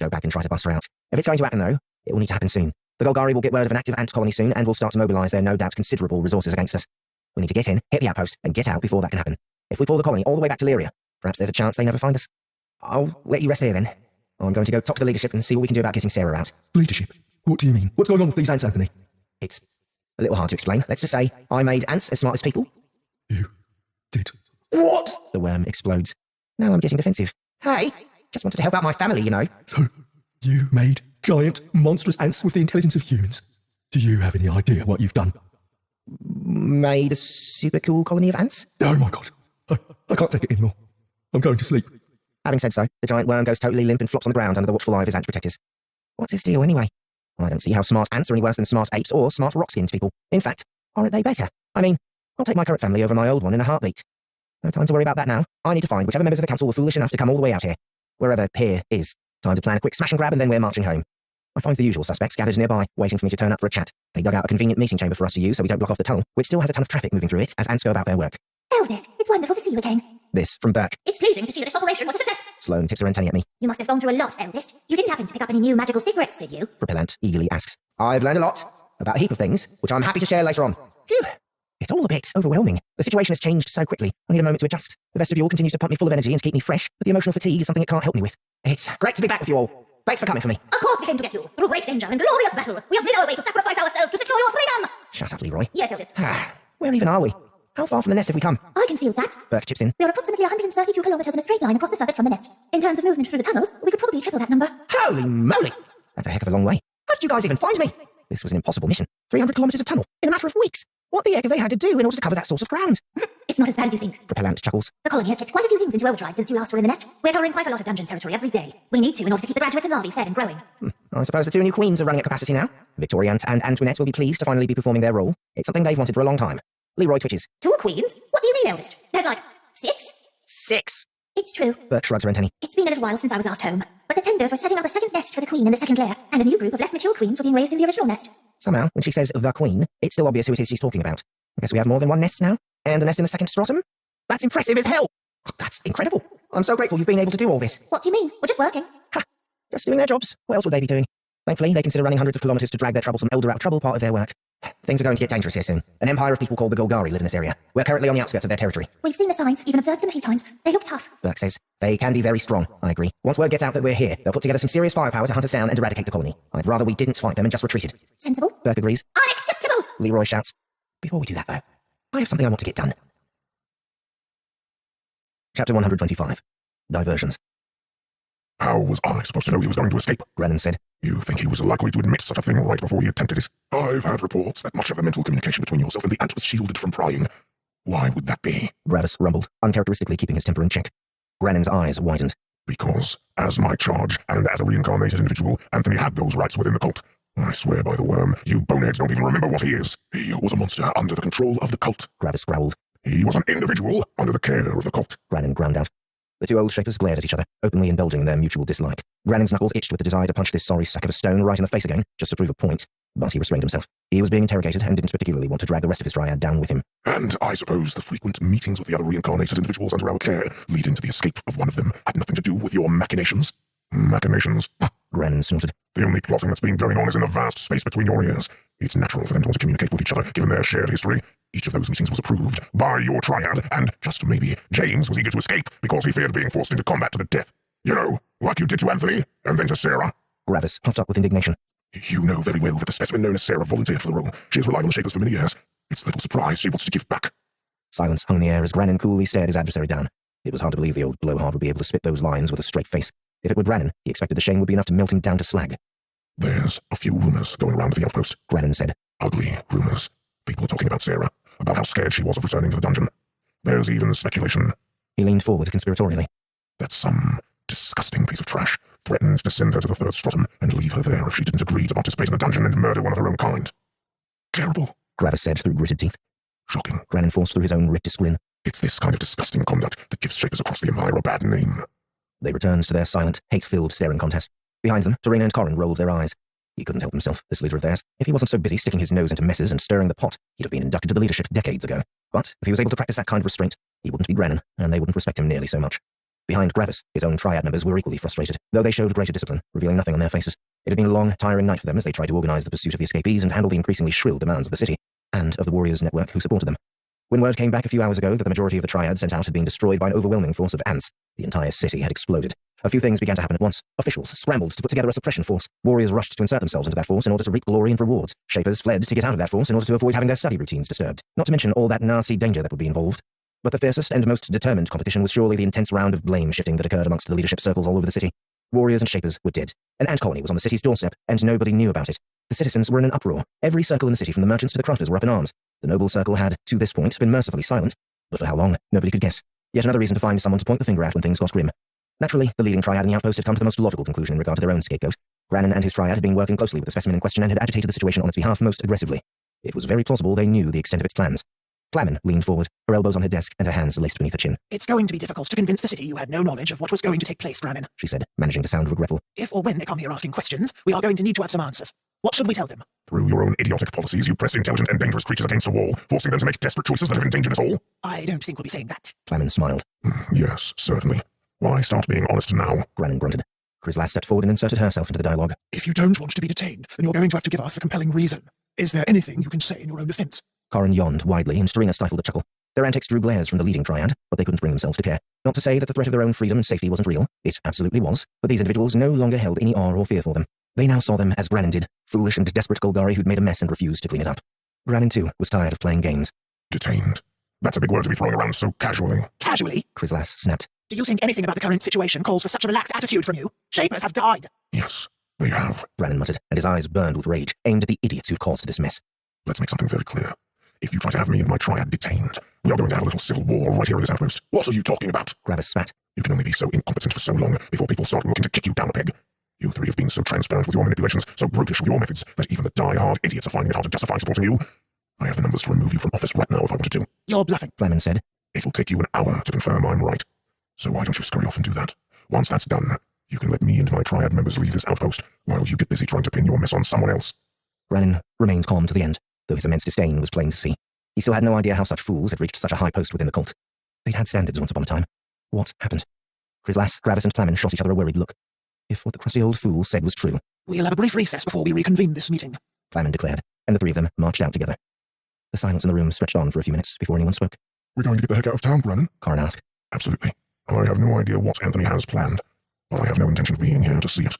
go back and try to bust her out. If it's going to happen, though, it will need to happen soon. The Golgari will get word of an active ant colony soon and will start to mobilise their no doubt considerable resources against us. We need to get in, hit the outpost, and get out before that can happen. If we pull the colony all the way back to Lyria, perhaps there's a chance they never find us. I'll let you rest here then. I'm going to go talk to the leadership and see what we can do about getting Sarah out. Leadership? What do you mean? What's going on with these ants, Anthony? It's a little hard to explain. Let's just say I made ants as smart as people. You did? What? The worm explodes. Now I'm getting defensive. Hey, just wanted to help out my family, you know. So, you made giant, monstrous ants with the intelligence of humans. Do you have any idea what you've done? Made a super cool colony of ants? Oh my god. I can't take it anymore. I'm going to sleep. Having said so, the giant worm goes totally limp and flops on the ground under the watchful eye of his ant protectors. What's his deal anyway? I don't see how smart ants are any worse than smart apes or smart rock-skinned people. In fact, aren't they better? I mean, I'll take my current family over my old one in a heartbeat. No time to worry about that now. I need to find whichever members of the council were foolish enough to come all the way out here. Wherever here is. Time to plan a quick smash and grab and then we're marching home. I find the usual suspects gathered nearby, waiting for me to turn up for a chat. They dug out a convenient meeting chamber for us to use so we don't block off the tunnel, which still has a ton of traffic moving through it as ants go about their work. Eldest, it's wonderful to see you again. This from Burke. It's pleasing to see that this operation was a success. Sloane tips her antennae at me. You must have gone through a lot, Eldest. You didn't happen to pick up any new magical secrets, did you? Propellant eagerly asks. I've learned a lot about a heap of things, which I'm happy to share later on. Phew. It's all a bit overwhelming. The situation has changed so quickly. I need a moment to adjust. The vestibule continues to pump me full of energy and to keep me fresh, but the emotional fatigue is something it can't help me with. It's great to be back with you all. Thanks for coming for me. Of course we came to get you. Through great danger and glorious battle. We have made our way to sacrifice ourselves to secure your freedom. Shut up, Leroy. Yes, Eldest. Where even are we? How far from the nest have we come? I can see that. Burke chips in. We are approximately 132 kilometers in a straight line across the surface from the nest. In terms of movement through the tunnels, we could probably triple that number. Holy moly! That's a heck of a long way. How did you guys even find me? This was an impossible mission. 300 kilometers of tunnel in a matter of weeks. What the heck have they had to do in order to cover that source of ground? It's not as bad as you think. Propellant chuckles. The colony has kept quite a few things into overdrive since you last were in the nest. We're covering quite a lot of dungeon territory every day. We need to in order to keep the graduates and larvae fed and growing. I suppose the two new queens are running at capacity now. Victoria and Antoinette will be pleased to finally be performing their role. It's something they've wanted for a long time. Leroy twitches. 2 queens? What do you mean, Eldest? There's like 6? 6! It's true. Burke shrugs her antennae. It's been a little while since I was last home, but the tenders were setting up a second nest for the queen in the second lair, and a new group of less mature queens were being raised in the original nest. Somehow, when she says the queen, it's still obvious who it is she's talking about. I guess we have more than one nest now, and a nest in the second stratum? That's impressive as hell! That's incredible! I'm so grateful you've been able to do all this. What do you mean? We're just working. Ha! Just doing their jobs. What else would they be doing? Thankfully, they consider running hundreds of kilometers to drag their troublesome elder out of trouble part of their work. Things are going to get dangerous here soon. An empire of people called the Golgari live in this area. We're currently on the outskirts of their territory. We've seen the signs, even observed them a few times. They look tough. Burke says. They can be very strong, I agree. Once word gets out that we're here, they'll put together some serious firepower to hunt us down and eradicate the colony. I'd rather we didn't fight them and just retreated. Sensible. Burke agrees. Unacceptable! Leroy shouts. Before we do that, though, I have something I want to get done. Chapter 125. Diversions. How was I supposed to know he was going to escape? Grannon said. You think he was likely to admit such a thing right before he attempted it? I've had reports that much of the mental communication between yourself and the ant was shielded from prying. Why would that be? Gravis rumbled, uncharacteristically keeping his temper in check. Grannon's eyes widened. Because, as my charge, and as a reincarnated individual, Anthony had those rights within the cult. I swear by the worm, you boneheads don't even remember what he is. He was a monster under the control of the cult. Gravis growled. He was an individual under the care of the cult. Grannon ground out. The two old shapers glared at each other, openly indulging in their mutual dislike. Grannon's knuckles itched with the desire to punch this sorry sack of a stone right in the face again, just to prove a point. But he restrained himself. He was being interrogated and didn't particularly want to drag the rest of his triad down with him. And I suppose the frequent meetings with the other reincarnated individuals under our care, leading to the escape of one of them, had nothing to do with your machinations? Machinations? Grannon snorted. The only plotting that's been going on is in the vast space between your ears. It's natural for them to want to communicate with each other, given their shared history. Each of those meetings was approved by your triad, and, just maybe, James was eager to escape because he feared being forced into combat to the death. You know, like you did to Anthony, and then to Sarah. Gravis puffed up with indignation. You know very well that the specimen known as Sarah volunteered for the role. She has relied on the Shapers for many years. It's little surprise she wants to give back. Silence hung in the air as Grannon coolly stared his adversary down. It was hard to believe the old blowhard would be able to spit those lines with a straight face. If it were Grannon, he expected the shame would be enough to melt him down to slag. There's a few rumors going around at the outpost, Grannon said. Ugly rumors. People are talking about Sarah, about how scared she was of returning to the dungeon. There's even speculation. He leaned forward conspiratorially. That some disgusting piece of trash threatened to send her to the third stratum and leave her there if she didn't agree to participate in the dungeon and murder one of her own kind. Terrible, Gravis said through gritted teeth. Shocking. Grannon forced through his own rictus grin. It's this kind of disgusting conduct that gives Shapers across the Empire a bad name. They returned to their silent, hate-filled staring contest. Behind them, Serena and Corrin rolled their eyes. He couldn't help himself, this leader of theirs. If he wasn't so busy sticking his nose into messes and stirring the pot, he'd have been inducted to the leadership decades ago. But if he was able to practice that kind of restraint, he wouldn't be Grannon, and they wouldn't respect him nearly so much. Behind Gravis, his own triad members were equally frustrated, though they showed greater discipline, revealing nothing on their faces. It had been a long, tiring night for them as they tried to organize the pursuit of the escapees and handle the increasingly shrill demands of the city, and of the warriors' network who supported them. When word came back a few hours ago that the majority of the triad sent out had been destroyed by an overwhelming force of ants, the entire city had exploded. A few things began to happen at once. Officials scrambled to put together a suppression force. Warriors rushed to insert themselves into that force in order to reap glory and rewards. Shapers fled to get out of that force in order to avoid having their study routines disturbed, not to mention all that nasty danger that would be involved. But the fiercest and most determined competition was surely the intense round of blame shifting that occurred amongst the leadership circles all over the city. Warriors and Shapers were dead. An ant colony was on the city's doorstep, and nobody knew about it. The citizens were in an uproar. Every circle in the city, from the merchants to the crafters, were up in arms. The noble circle had, to this point, been mercifully silent, but for how long, nobody could guess. Yet another reason to find someone to point the finger at when things got grim. Naturally, the leading triad in the outpost had come to the most logical conclusion in regard to their own scapegoat. Grannon and his triad had been working closely with the specimen in question and had agitated the situation on its behalf most aggressively. It was very plausible they knew the extent of its plans. Flamen leaned forward, her elbows on her desk and her hands laced beneath her chin. It's going to be difficult to convince the city you had no knowledge of what was going to take place, Grannon, she said, managing to sound regretful. If or when they come here asking questions, we are going to need to have some answers. What should we tell them? Through your own idiotic policies, you press intelligent and dangerous creatures against a wall, forcing them to make desperate choices that have endangered us all. I don't think we'll be saying that. Flamen smiled. Yes, certainly. Why start being honest now? Grannon grunted. Chrysalis stepped forward and inserted herself into the dialogue. If you don't want to be detained, then you're going to have to give us a compelling reason. Is there anything you can say in your own defense? Corin yawned widely, and Serena stifled a chuckle. Their antics drew glares from the leading triad, but they couldn't bring themselves to care. Not to say that the threat of their own freedom and safety wasn't real. It absolutely was, but these individuals no longer held any awe or fear for them. They now saw them as Grannon did, foolish and desperate Golgari who'd made a mess and refused to clean it up. Grannon, too, was tired of playing games. Detained. That's a big word to be throwing around so casually. Casually? Chrysalis snapped. Do you think anything about the current situation calls for such a relaxed attitude from you? Shapers have died. Yes, they have. Grannon muttered, and his eyes burned with rage, aimed at the idiots who'd caused this mess. Let's make something very clear. If you try to have me and my triad detained, we are going to have a little civil war right here in this outpost. What are you talking about? Gravis spat. You can only be so incompetent for so long before people start looking to kick you down a peg. You three have been so transparent with your manipulations, so brutish with your methods, that even the die-hard idiots are finding it hard to justify supporting you. I have the numbers to remove you from office right now if I wanted to. You're bluffing, Flamen said. It'll take you an hour to confirm I'm right. So why don't you scurry off and do that? Once that's done, you can let me and my triad members leave this outpost, while you get busy trying to pin your mess on someone else. Grannon remained calm to the end, though his immense disdain was plain to see. He still had no idea how such fools had reached such a high post within the cult. They'd had standards once upon a time. What happened? Chrysalis, Gravis, and Flamen shot each other a worried look. If what the crusty old fool said was true, we'll have a brief recess before we reconvene this meeting, Flamen declared, and the three of them marched out together. The silence in the room stretched on for a few minutes before anyone spoke. We're going to get the heck out of town, Grannon? Corin asked. Absolutely. I have no idea what Anthony has planned, but I have no intention of being here to see it.